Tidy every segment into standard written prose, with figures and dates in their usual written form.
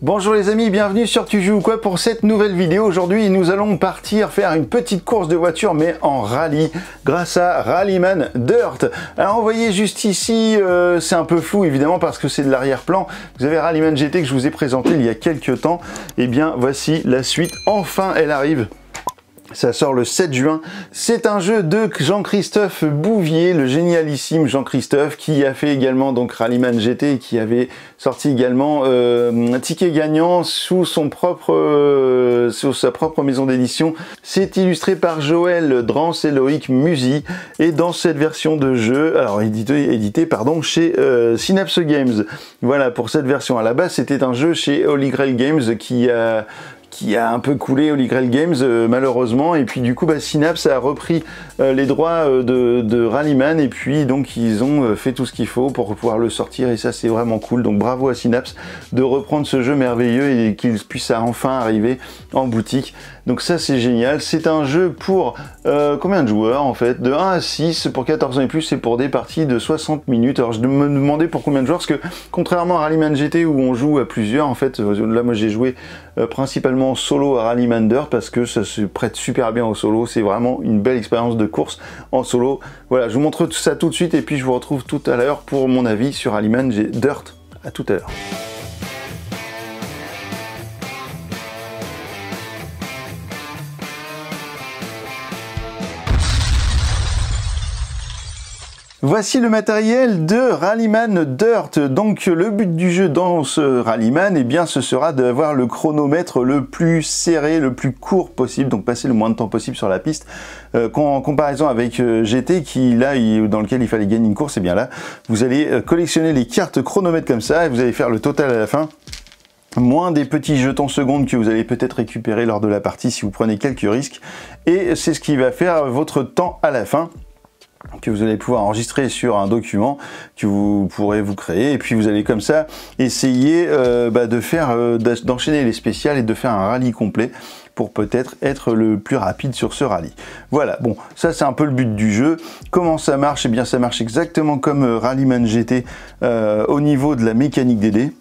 Bonjour les amis, bienvenue sur Tu joues ou quoi pour cette nouvelle vidéo. Aujourd'hui nous allons partir faire une petite course de voiture mais en rallye grâce à Rallyman Dirt. Alors vous voyez juste ici, c'est un peu flou évidemment parce que c'est de l'arrière-plan. Vous avez Rallyman GT que je vous ai présenté il y a quelques temps. Et bien voici la suite, enfin elle arrive. Ça sort le 7 juin. C'est un jeu de Jean-Christophe Bouvier, le génialissime Jean-Christophe, qui a fait également donc Rallyman GT et qui avait sorti également un ticket gagnant sous sa propre maison d'édition. C'est illustré par Joël Drance et Loïc Musy. Et dans cette version de jeu, alors édité chez Synapse Games. Voilà pour cette version. À la base, c'était un jeu chez Holy Grail Games qui a un peu coulé Holy Grail Games malheureusement, et puis du coup Synapse a repris les droits de Rallyman et puis donc ils ont fait tout ce qu'il faut pour pouvoir le sortir et ça c'est vraiment cool. Donc bravo à Synapse de reprendre ce jeu merveilleux et qu'il puisse enfin arriver en boutique. Donc ça c'est génial. C'est un jeu pour combien de joueurs en fait? De 1 à 6 pour 14 ans et plus, c'est pour des parties de 60 minutes. Alors je me demandais pour combien de joueurs, parce que contrairement à Rallyman GT où on joue à plusieurs, en fait là moi j'ai joué principalement en solo à Rallyman Dirt parce que ça se prête super bien au solo. C'est vraiment une belle expérience de course en solo. Voilà, je vous montre tout ça tout de suite et puis je vous retrouve tout à l'heure pour mon avis sur Rallyman Dirt. À tout à l'heure. Voici le matériel de Rallyman Dirt. Donc le but du jeu dans ce Rallyman, eh bien, ce sera d'avoir le chronomètre le plus serré, le plus court possible, donc passer le moins de temps possible sur la piste. En comparaison avec GT, dans lequel il fallait gagner une course, et bien là, vous allez collectionner les cartes chronomètre comme ça, et vous allez faire le total à la fin. Moins des petits jetons secondes que vous allez peut-être récupérer lors de la partie si vous prenez quelques risques. Et c'est ce qui va faire votre temps à la fin, que vous allez pouvoir enregistrer sur un document que vous pourrez vous créer, et puis vous allez comme ça essayer d'enchaîner les spéciales et de faire un rallye complet pour peut-être être le plus rapide sur ce rallye. Voilà, bon, ça c'est un peu le but du jeu. Comment ça marche? Eh bien ça marche exactement comme Rallyman GT au niveau de la mécanique des dés.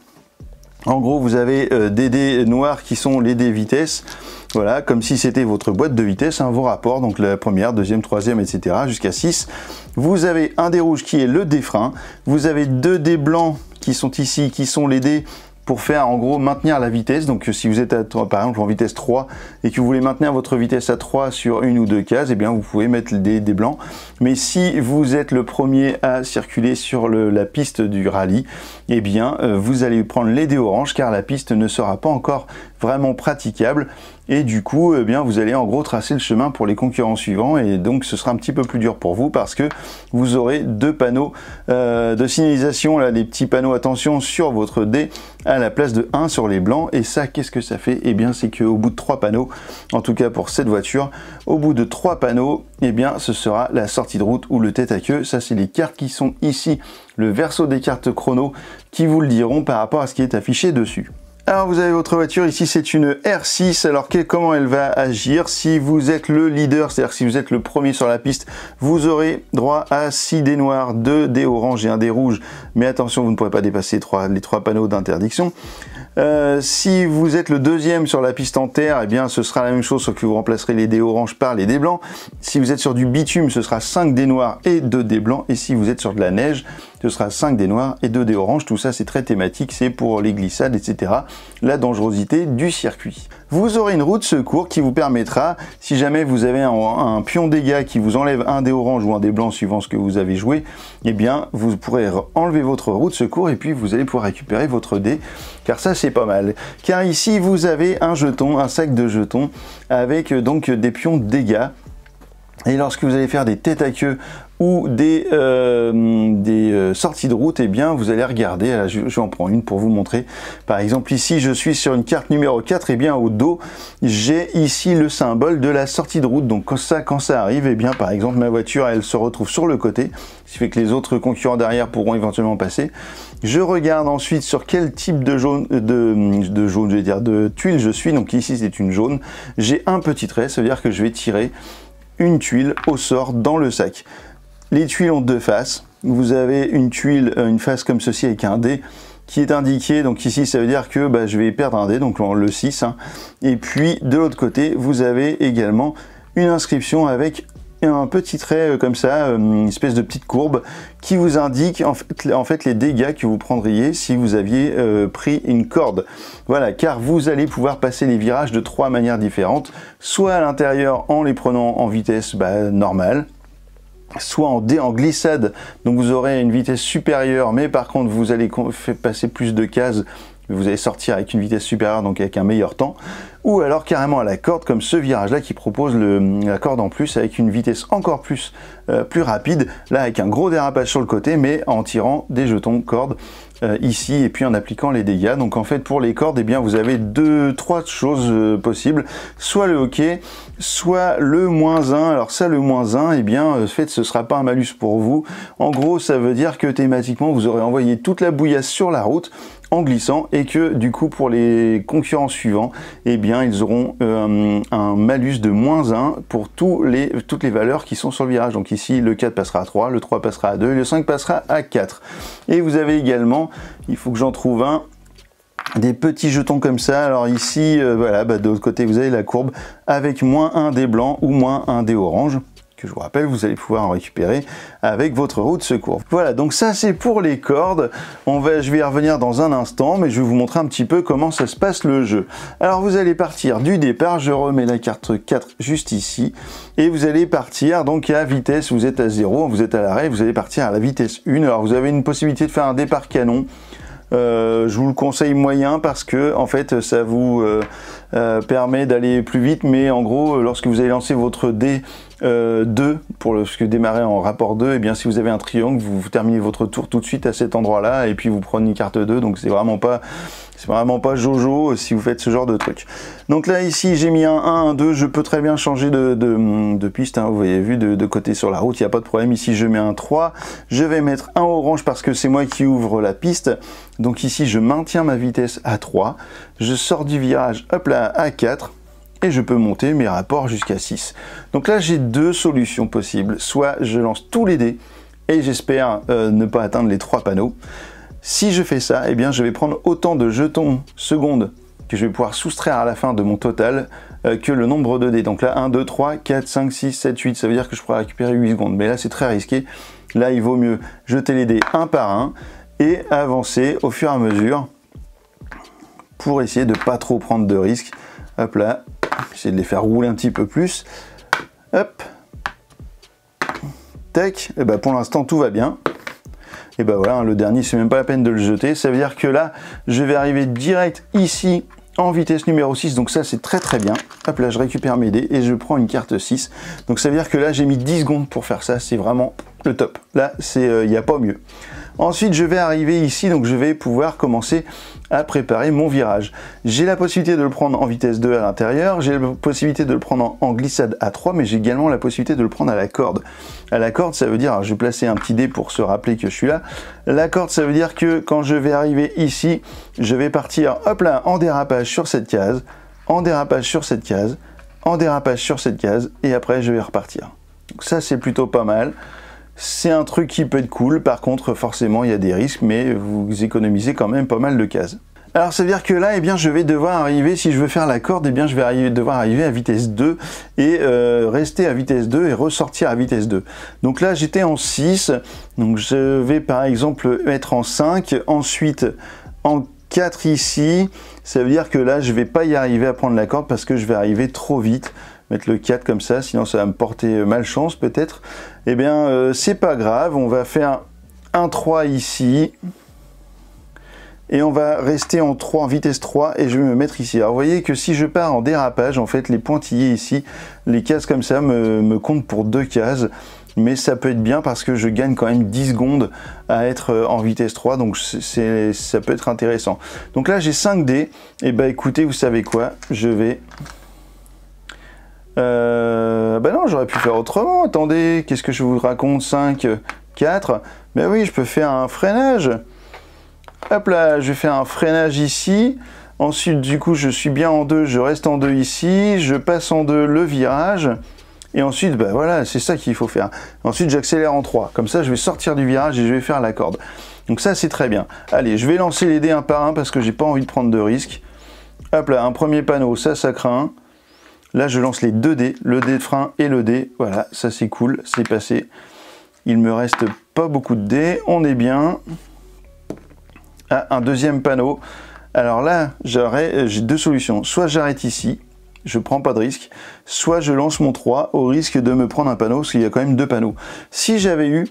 En gros, vous avez des dés noirs qui sont les dés vitesse. Voilà, comme si c'était votre boîte de vitesse, vos rapports, donc la première, deuxième, troisième, etc. jusqu'à 6. Vous avez un dé rouge qui est le dé frein. Vous avez deux dés blancs qui sont ici, qui sont les dés pour faire en gros maintenir la vitesse. Donc si vous êtes par exemple en vitesse 3 et que vous voulez maintenir votre vitesse à 3 sur une ou deux cases, eh bien vous pouvez mettre des blancs. Mais si vous êtes le premier à circuler sur la piste du rallye, eh bien vous allez prendre les dés oranges car la piste ne sera pas encore vraiment praticable. Et du coup, eh bien, vous allez en gros tracer le chemin pour les concurrents suivants et donc ce sera un petit peu plus dur pour vous parce que vous aurez deux panneaux de signalisation, là, des petits panneaux attention sur votre dé à la place de 1 sur les blancs. Et ça, qu'est-ce que ça fait? Eh bien, c'est qu'au bout de 3 panneaux, en tout cas pour cette voiture, au bout de 3 panneaux, eh bien, ce sera la sortie de route ou le tête à queue. Ça, c'est les cartes qui sont ici, le verso des cartes chrono qui vous le diront par rapport à ce qui est affiché dessus. Alors vous avez votre voiture, ici c'est une R6, alors comment elle va agir? Si vous êtes le leader, c'est-à-dire si vous êtes le premier sur la piste, vous aurez droit à 6 dés noirs, 2 dés oranges et 1 dé rouge, mais attention, vous ne pourrez pas dépasser les 3 panneaux d'interdiction. Si vous êtes le deuxième sur la piste en terre, eh bien ce sera la même chose, sauf que vous remplacerez les dés oranges par les dés blancs. Si vous êtes sur du bitume, ce sera 5 dés noirs et 2 dés blancs, et si vous êtes sur de la neige, ce sera 5 dés noirs et 2 dés oranges. Tout ça c'est très thématique, c'est pour les glissades, etc. La dangerosité du circuit. Vous aurez une roue de secours qui vous permettra, si jamais vous avez un pion dégâts qui vous enlève un dé orange ou un dé blanc suivant ce que vous avez joué, eh bien vous pourrez enlever votre roue de secours et puis vous allez pouvoir récupérer votre dé, car ça c'est pas mal. Car ici vous avez un jeton, un sac de jetons avec donc des pions dégâts. Et lorsque vous allez faire des têtes à queue ou des sorties de route, eh bien vous allez regarder, là, je en prends une pour vous montrer. Par exemple ici je suis sur une carte numéro 4, et bien au dos j'ai ici le symbole de la sortie de route. Donc quand ça arrive, et bien par exemple ma voiture elle se retrouve sur le côté, ce qui fait que les autres concurrents derrière pourront éventuellement passer. Je regarde ensuite sur quel type de tuile je suis. Donc ici c'est une jaune, j'ai un petit trait, ça veut dire que je vais tirer une tuile au sort dans le sac. Les tuiles ont deux faces. Vous avez une tuile, une face comme ceci avec un dé qui est indiqué, donc ici ça veut dire que bah, je vais perdre un dé, donc le 6, hein. Et puis de l'autre côté vous avez également une inscription avec un petit trait comme ça, une espèce de petite courbe qui vous indique en fait les dégâts que vous prendriez si vous aviez pris une corde. Voilà, car vous allez pouvoir passer les virages de 3 manières différentes, soit à l'intérieur en les prenant en vitesse normale, soit en glissade, donc vous aurez une vitesse supérieure, mais par contre vous allez passer plus de cases, vous allez sortir avec une vitesse supérieure, donc avec un meilleur temps, ou alors carrément à la corde, comme ce virage là qui propose la corde en plus avec une vitesse encore plus rapide, là avec un gros dérapage sur le côté, mais en tirant des jetons corde ici et puis en appliquant les dégâts. Donc en fait pour les cordes, eh bien vous avez trois choses possibles, soit le hockey, soit le -1. Alors ça, le -1, eh bien en fait ce sera pas un malus pour vous. En gros ça veut dire que thématiquement vous aurez envoyé toute la bouillasse sur la route en glissant, et que du coup pour les concurrents suivants, eh bien ils auront un malus de -1 pour toutes les valeurs qui sont sur le virage. Donc ici le 4 passera à 3, le 3 passera à 2 et le 5 passera à 4. Et vous avez également, il faut que j'en trouve un, des petits jetons comme ça. Alors ici voilà, de l'autre côté vous avez la courbe avec -1 dé blanc ou -1 dé orange, que je vous rappelle vous allez pouvoir en récupérer avec votre roue de secours. Voilà, donc ça c'est pour les cordes. Je vais y revenir dans un instant, mais je vais vous montrer un petit peu comment ça se passe le jeu. Alors vous allez partir du départ, je remets la carte 4 juste ici, et vous allez partir donc à vitesse, vous êtes à 0, vous êtes à l'arrêt, vous allez partir à la vitesse 1. Alors vous avez une possibilité de faire un départ canon. Je vous le conseille moyen parce que en fait ça vous permet d'aller plus vite, mais en gros lorsque vous allez lancer votre dé 2 pour démarrer en rapport 2, et bien si vous avez un triangle, vous terminez votre tour tout de suite à cet endroit là et puis vous prenez une carte 2, donc c'est vraiment pas Jojo si vous faites ce genre de truc. Donc là ici j'ai mis un 1, un 2, je peux très bien changer de piste, hein, vous avez vu, de côté sur la route, il n'y a pas de problème. Ici je mets un 3, je vais mettre un orange parce que c'est moi qui ouvre la piste, donc ici je maintiens ma vitesse à 3, je sors du virage, hop là, à 4, et je peux monter mes rapports jusqu'à 6. Donc là j'ai deux solutions possibles, soit je lance tous les dés, et j'espère ne pas atteindre les 3 panneaux. Si je fais ça, eh bien je vais prendre autant de jetons secondes que je vais pouvoir soustraire à la fin de mon total que le nombre de dés. Donc là 1, 2, 3, 4, 5, 6, 7, 8, ça veut dire que je pourrais récupérer 8 secondes. Mais là c'est très risqué, là il vaut mieux jeter les dés un par un et avancer au fur et à mesure pour essayer de pas trop prendre de risques. Hop là, essayer de les faire rouler un petit peu plus. Hop, tac, et ben pour l'instant tout va bien. Et ben voilà, le dernier c'est même pas la peine de le jeter, ça veut dire que là je vais arriver direct ici en vitesse numéro 6, donc ça c'est très très bien. Hop là, je récupère mes dés et je prends une carte 6, donc ça veut dire que là j'ai mis 10 secondes pour faire ça, c'est vraiment le top. Là il n'y a pas mieux. Ensuite je vais arriver ici, donc je vais pouvoir commencer à préparer mon virage. J'ai la possibilité de le prendre en vitesse 2 à l'intérieur, j'ai la possibilité de le prendre en glissade à 3, mais j'ai également la possibilité de le prendre à la corde. À la corde, ça veut dire, alors je vais placer un petit dé pour se rappeler que je suis là. La corde, ça veut dire que quand je vais arriver ici, je vais partir, hop là, en dérapage sur cette case, en dérapage sur cette case, en dérapage sur cette case, et après je vais repartir. Donc ça c'est plutôt pas mal. C'est un truc qui peut être cool, par contre forcément il y a des risques, mais vous économisez quand même pas mal de cases. Alors ça veut dire que là, eh bien, je vais devoir arriver, si je veux faire la corde, eh bien, je vais devoir arriver à vitesse 2 et rester à vitesse 2 et ressortir à vitesse 2. Donc là j'étais en 6, donc je vais par exemple être en 5, ensuite en 4 ici, ça veut dire que là je vais pas y arriver à prendre la corde parce que je vais arriver trop vite. Mettre le 4 comme ça, sinon ça va me porter malchance peut-être. Eh bien c'est pas grave, on va faire un 3 ici et on va rester en 3, en vitesse 3, et je vais me mettre ici. Alors vous voyez que si je pars en dérapage, en fait les pointillés ici, les cases comme ça me comptent pour 2 cases, mais ça peut être bien parce que je gagne quand même 10 secondes à être en vitesse 3, donc ça peut être intéressant. Donc là j'ai 5 dés, et bah écoutez, vous savez quoi, je vais... bah non, j'aurais pu faire autrement, attendez, qu'est-ce que je vous raconte, 5, 4, ben oui, je peux faire un freinage. Hop là, je vais faire un freinage ici, ensuite du coup je suis bien en 2, je reste en 2 ici, je passe en 2 le virage, Et ensuite, bah voilà, c'est ça qu'il faut faire. Ensuite, j'accélère en 3. Comme ça, je vais sortir du virage et je vais faire la corde. Donc ça, c'est très bien. Allez, je vais lancer les dés un par un parce que j'ai pas envie de prendre de risques. Hop là, un premier panneau, ça craint. Là, je lance les 2 dés, le dé de frein et le dé. Voilà, ça c'est cool, c'est passé. Il me reste pas beaucoup de dés, on est bien. Ah, un deuxième panneau. Alors là, j'ai 2 solutions. Soit j'arrête ici, je prends pas de risque, soit je lance mon 3 au risque de me prendre un panneau, parce qu'il y a quand même 2 panneaux. Si j'avais eu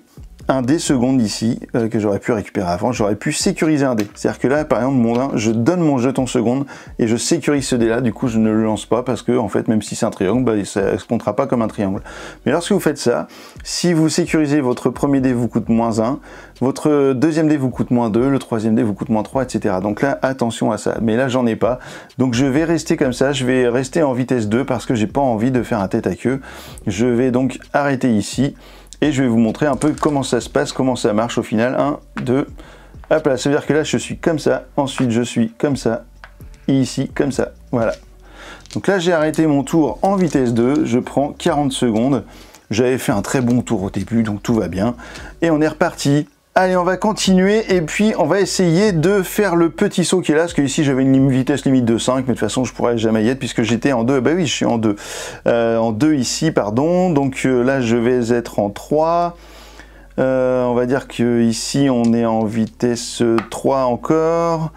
un dé seconde ici, que j'aurais pu récupérer avant, j'aurais pu sécuriser un dé. C'est-à-dire que là, par exemple, mon 1, je donne mon jeton seconde et je sécurise ce dé-là, du coup je ne le lance pas parce que, en fait, même si c'est un triangle, bah, ça ne se comptera pas comme un triangle. Mais lorsque vous faites ça, si vous sécurisez votre premier dé vous coûte -1, votre deuxième dé vous coûte -2, le troisième dé vous coûte -3, etc. Donc là, attention à ça. Mais là, j'en ai pas. Donc je vais rester comme ça, je vais rester en vitesse 2 parce que j'ai pas envie de faire un tête à queue. Je vais donc arrêter ici. Et je vais vous montrer un peu comment ça se passe, comment ça marche au final. 1, 2, hop là, ça veut dire que là je suis comme ça, ensuite je suis comme ça, et ici comme ça, voilà. Donc là j'ai arrêté mon tour en vitesse 2, je prends 40 secondes. J'avais fait un très bon tour au début, donc tout va bien. Et on est reparti. Allez, on va continuer et puis on va essayer de faire le petit saut qui est là, parce que ici j'avais une vitesse limite de 5, mais de toute façon je pourrais jamais y être puisque j'étais en 2. Bah oui, je suis en 2. En 2 ici, pardon. Donc là je vais être en 3. On va dire que ici on est en vitesse 3 encore.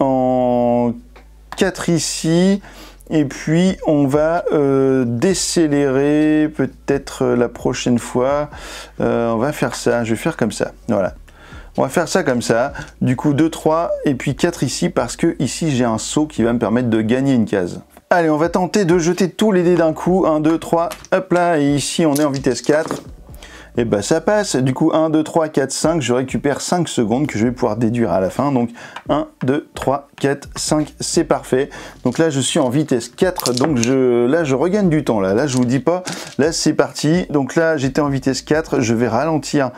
En 4 ici. Et puis on va décélérer peut-être la prochaine fois. On va faire ça, je vais faire comme ça, voilà. On va faire ça comme ça, du coup 2, 3 et puis 4 ici parce que ici j'ai un saut qui va me permettre de gagner une case. Allez, on va tenter de jeter tous les dés d'un coup, 1, 2, 3, hop là, et ici on est en vitesse 4. Et bah ça passe, du coup 1, 2, 3, 4, 5, je récupère 5 secondes que je vais pouvoir déduire à la fin, donc 1, 2, 3, 4, 5, c'est parfait. Donc là je suis en vitesse 4, donc là je regagne du temps, là je vous dis pas, là c'est parti, donc là j'étais en vitesse 4, je vais ralentir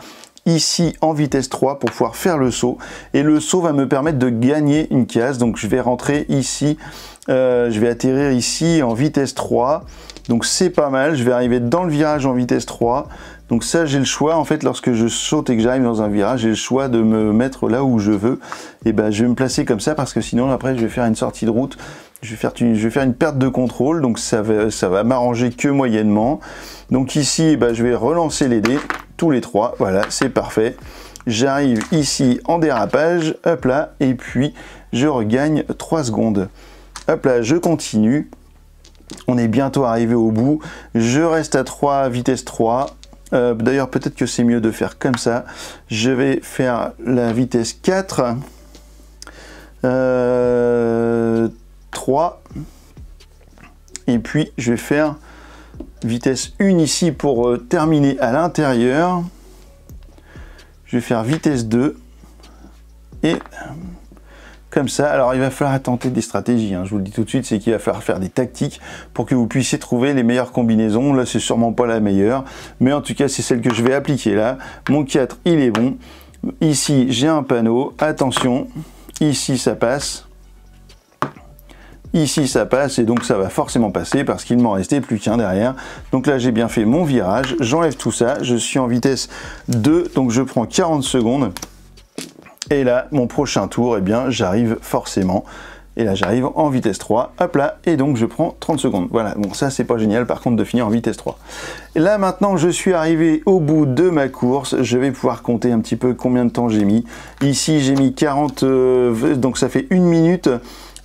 ici en vitesse 3 pour pouvoir faire le saut, et le saut va me permettre de gagner une case, donc je vais rentrer ici, je vais atterrir ici en vitesse 3, donc c'est pas mal, je vais arriver dans le virage en vitesse 3, donc ça j'ai le choix, en fait lorsque je saute et que j'arrive dans un virage, j'ai le choix de me mettre là où je veux, et ben je vais me placer comme ça parce que sinon après je vais faire une sortie de route, je vais faire une perte de contrôle, donc ça va m'arranger que moyennement. Donc ici ben, je vais relancer les dés, tous les 3, voilà c'est parfait. J'arrive ici en dérapage, hop là, et puis je regagne 3 secondes. Hop là, je continue. On est bientôt arrivé au bout. Je reste à 3, vitesse 3. D'ailleurs, peut-être que c'est mieux de faire comme ça. Je vais faire la vitesse 4. 3. Et puis, je vais faire vitesse 1 ici pour terminer à l'intérieur. Je vais faire vitesse 2. Et comme ça, alors il va falloir tenter des stratégies, hein. Je vous le dis tout de suite, c'est qu'il va falloir faire des tactiques pour que vous puissiez trouver les meilleures combinaisons. Là, c'est sûrement pas la meilleure, mais en tout cas, c'est celle que je vais appliquer là. Mon 4, il est bon. Ici, j'ai un panneau. Attention, ici, ça passe. Ici, ça passe, et donc ça va forcément passer parce qu'il m'en restait plus qu'un derrière. Donc là, j'ai bien fait mon virage. J'enlève tout ça. Je suis en vitesse 2, donc je prends 40 secondes. Et là, mon prochain tour, eh bien, j'arrive forcément. Et là, j'arrive en vitesse 3. Hop là, et donc je prends 30 secondes. Voilà, bon, ça, c'est pas génial, par contre, de finir en vitesse 3. Et là, maintenant, je suis arrivé au bout de ma course. Je vais pouvoir compter un petit peu combien de temps j'ai mis. Ici, j'ai mis 40, donc ça fait 1 minute,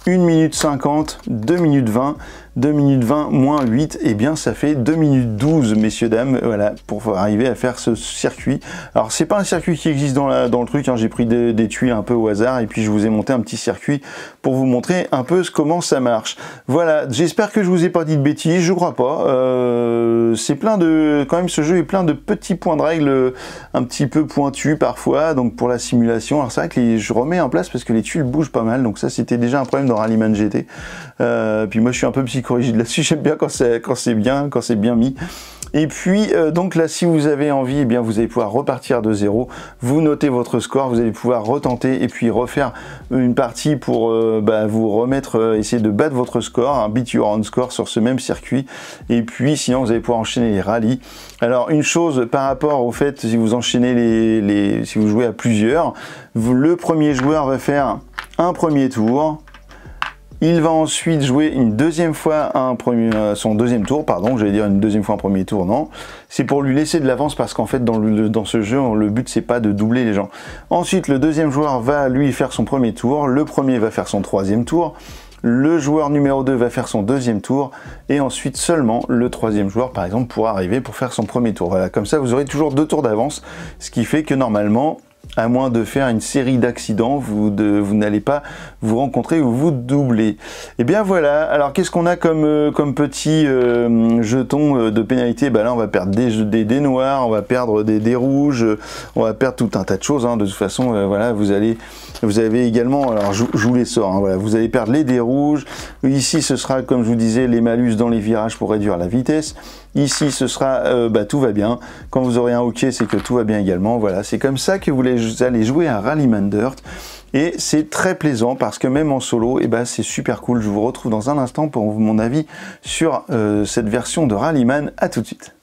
1 minute 50, 2 minutes 20, 2 minutes 20 moins 8, et bien ça fait 2 minutes 12, messieurs, dames, voilà, pour arriver à faire ce circuit. Alors c'est pas un circuit qui existe dans le truc, hein, j'ai pris des tuiles un peu au hasard, et puis je vous ai monté un petit circuit pour vous montrer un peu comment ça marche. Voilà, j'espère que je vous ai pas dit de bêtises, je crois pas. C'est plein de... Quand même, ce jeu est plein de petits points de règle un petit peu pointus parfois, donc pour la simulation. Alors c'est vrai que je remets en place parce que les tuiles bougent pas mal, donc ça c'était déjà un problème dans dans Rallyman GT. Puis moi je suis un peu psychorigide là-dessus, j'aime bien quand c'est bien mis. Et puis donc là, si vous avez envie, eh bien vous allez pouvoir repartir de zéro, vous notez votre score, vous allez pouvoir retenter et puis refaire une partie pour vous remettre, essayer de battre votre score, un beat your own score sur ce même circuit. Et puis sinon vous allez pouvoir enchaîner les rallyes. Alors une chose par rapport au fait, si vous enchaînez si vous jouez à plusieurs, le premier joueur va faire un premier tour. Il va ensuite jouer une deuxième fois son deuxième tour, pardon, j'allais dire une deuxième fois un premier tour, non. C'est pour lui laisser de l'avance parce qu'en fait dans ce jeu, le but c'est pas de doubler les gens. Ensuite, le deuxième joueur va lui faire son premier tour, le premier va faire son troisième tour, le joueur numéro 2 va faire son deuxième tour, et ensuite seulement le troisième joueur, par exemple, pourra arriver pour faire son premier tour. Voilà, comme ça vous aurez toujours 2 tours d'avance, ce qui fait que normalement, à moins de faire une série d'accidents, vous n'allez pas vous rencontrer ou vous doubler. Et bien voilà, alors qu'est-ce qu'on a comme petit jeton de pénalité? Là on va perdre des dés noirs, on va perdre des dés rouges, on va perdre tout un tas de choses, hein. De toute façon, voilà, vous avez également, alors je vous les sors, hein, voilà, vous allez perdre les dés rouges. Ici ce sera, comme je vous disais, les malus dans les virages pour réduire la vitesse. Ici ce sera tout va bien. Quand vous aurez un hockey, c'est que tout va bien également. Voilà, c'est comme ça que vous allez jouer à Rallyman Dirt. Et c'est très plaisant parce que même en solo, c'est super cool. Je vous retrouve dans un instant pour mon avis sur cette version de Rallyman. À tout de suite.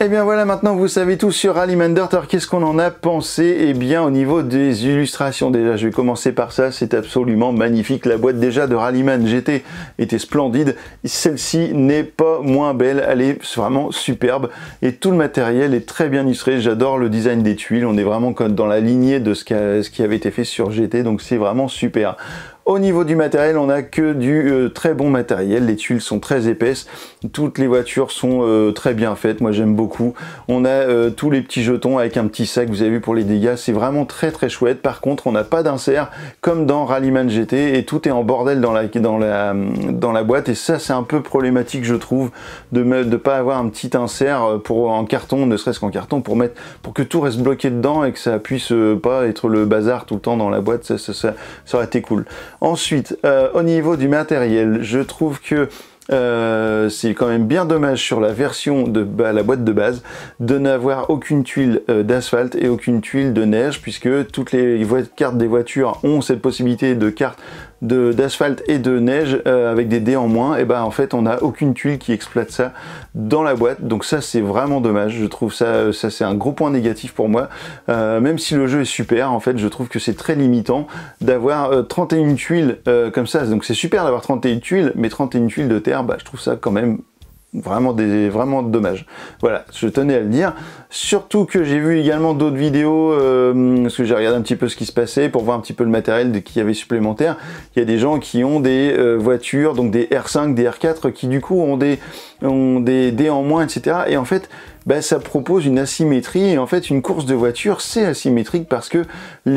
Et bien voilà, maintenant vous savez tout sur Rallyman Dirt. Alors qu'est-ce qu'on en a pensé? Eh bien au niveau des illustrations, déjà je vais commencer par ça, c'est absolument magnifique. La boîte déjà de Rallyman GT était splendide, celle-ci n'est pas moins belle, elle est vraiment superbe et tout le matériel est très bien illustré. J'adore le design des tuiles, on est vraiment comme dans la lignée de ce qui avait été fait sur GT, donc c'est vraiment super. Au niveau du matériel, on n'a que du très bon matériel, les tuiles sont très épaisses, toutes les voitures sont très bien faites, moi j'aime beaucoup. On a tous les petits jetons avec un petit sac, vous avez vu, pour les dégâts, c'est vraiment très très chouette. Par contre, on n'a pas d'insert comme dans Rallyman GT et tout est en bordel dans la boîte, et ça c'est un peu problématique, je trouve, de pas avoir un petit insert en carton, ne serait-ce qu'en carton, pour que tout reste bloqué dedans et que ça puisse pas être le bazar tout le temps dans la boîte. Ça aurait été cool. Ensuite, au niveau du matériel, je trouve que c'est quand même bien dommage sur la version de la boîte de base de n'avoir aucune tuile d'asphalte et aucune tuile de neige, puisque toutes les cartes des voitures ont cette possibilité de carte d'asphalte et de neige avec des dés en moins. Et en fait on n'a aucune tuile qui exploite ça dans la boîte, donc ça c'est vraiment dommage. Je trouve ça c'est un gros point négatif pour moi, même si le jeu est super. En fait je trouve que c'est très limitant d'avoir 31 tuiles comme ça, donc c'est super d'avoir 31 tuiles, mais 31 tuiles de terre, je trouve ça quand même vraiment dommage. Voilà, je tenais à le dire. Surtout que j'ai vu également d'autres vidéos, parce que j'ai regardé un petit peu ce qui se passait pour voir un petit peu le matériel qu'il y avait supplémentaire. Il y a des gens qui ont des voitures, donc des R5, des R4, qui du coup ont des dés en moins, etc. Et en fait, ça propose une asymétrie, et en fait une course de voiture c'est asymétrique parce que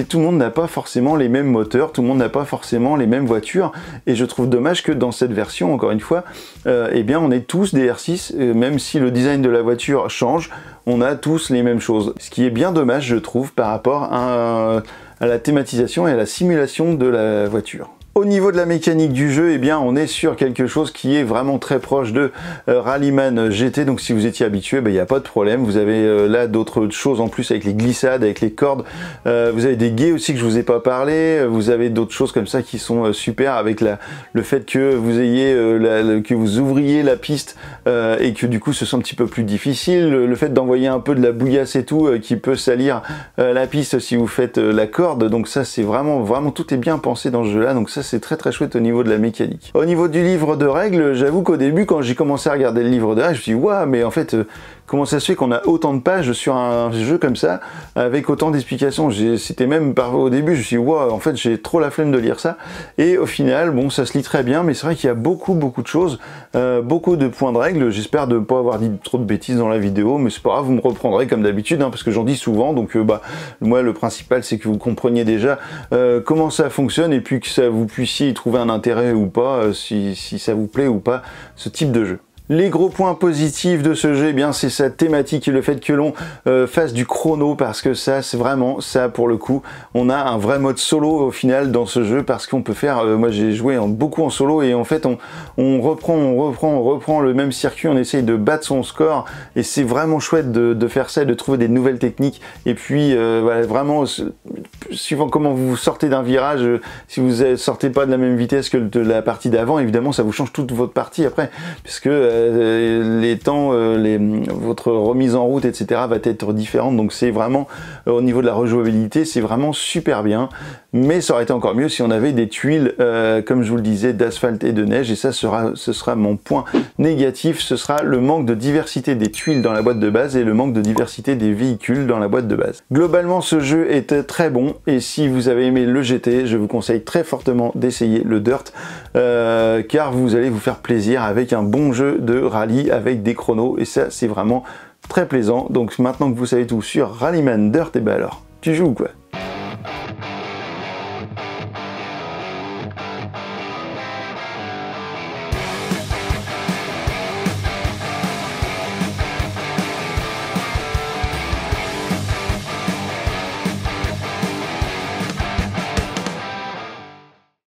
tout le monde n'a pas forcément les mêmes moteurs, tout le monde n'a pas forcément les mêmes voitures, et je trouve dommage que dans cette version, encore une fois, on ait tous des R6, même si le design de la voiture change, on a tous les mêmes choses, ce qui est bien dommage je trouve par rapport à la thématisation et à la simulation de la voiture. Au niveau de la mécanique du jeu, on est sur quelque chose qui est vraiment très proche de Rallyman GT. Donc si vous étiez habitué, il n'y a pas de problème. Vous avez là d'autres choses en plus avec les glissades, avec les cordes. Vous avez des guets aussi que je vous ai pas parlé. Vous avez d'autres choses comme ça qui sont super, avec le fait que vous ayez que vous ouvriez la piste et que du coup ce soit un petit peu plus difficile. Le fait d'envoyer un peu de la bouillasse et tout qui peut salir la piste si vous faites la corde. Donc ça c'est vraiment tout est bien pensé dans ce jeu là. Donc ça c'est très très chouette au niveau de la mécanique. Au niveau du livre de règles, j'avoue qu'au début quand j'ai commencé à regarder le livre de règles, je me suis dit waouh, mais en fait comment ça se fait qu'on a autant de pages sur un jeu comme ça avec autant d'explications? C'était même au début je me suis dit waouh, en fait j'ai trop la flemme de lire ça, et au final bon ça se lit très bien, mais c'est vrai qu'il y a beaucoup de choses, beaucoup de points de règles. J'espère de ne pas avoir dit trop de bêtises dans la vidéo, mais c'est pas grave, vous me reprendrez comme d'habitude parce que j'en dis souvent, donc moi le principal c'est que vous compreniez déjà comment ça fonctionne, et puis que vous puissiez y trouver un intérêt ou pas, si ça vous plaît ou pas ce type de jeu. Les gros points positifs de ce jeu, eh bien c'est sa thématique et le fait que l'on fasse du chrono, parce que ça c'est vraiment ça pour le coup. On a un vrai mode solo au final dans ce jeu, parce qu'on peut faire, moi j'ai joué beaucoup en solo et en fait on reprend le même circuit, on essaye de battre son score et c'est vraiment chouette de faire ça et de trouver des nouvelles techniques. Et puis voilà, vraiment suivant comment vous sortez d'un virage, si vous sortez pas de la même vitesse que de la partie d'avant, évidemment ça vous change toute votre partie après, puisque les temps, votre remise en route, etc. va être différente. Donc c'est vraiment, au niveau de la rejouabilité, c'est vraiment super bien. Mais ça aurait été encore mieux si on avait des tuiles, comme je vous le disais, d'asphalte et de neige. Et ça ce sera mon point négatif. Ce sera le manque de diversité des tuiles dans la boîte de base et le manque de diversité des véhicules dans la boîte de base. Globalement, ce jeu est très bon. Et si vous avez aimé le GT, je vous conseille très fortement d'essayer le Dirt, car vous allez vous faire plaisir avec un bon jeu de rallye avec des chronos, et ça c'est vraiment très plaisant. Donc maintenant que vous savez tout sur Rallyman Dirt, et ben alors, tu joues ou quoi?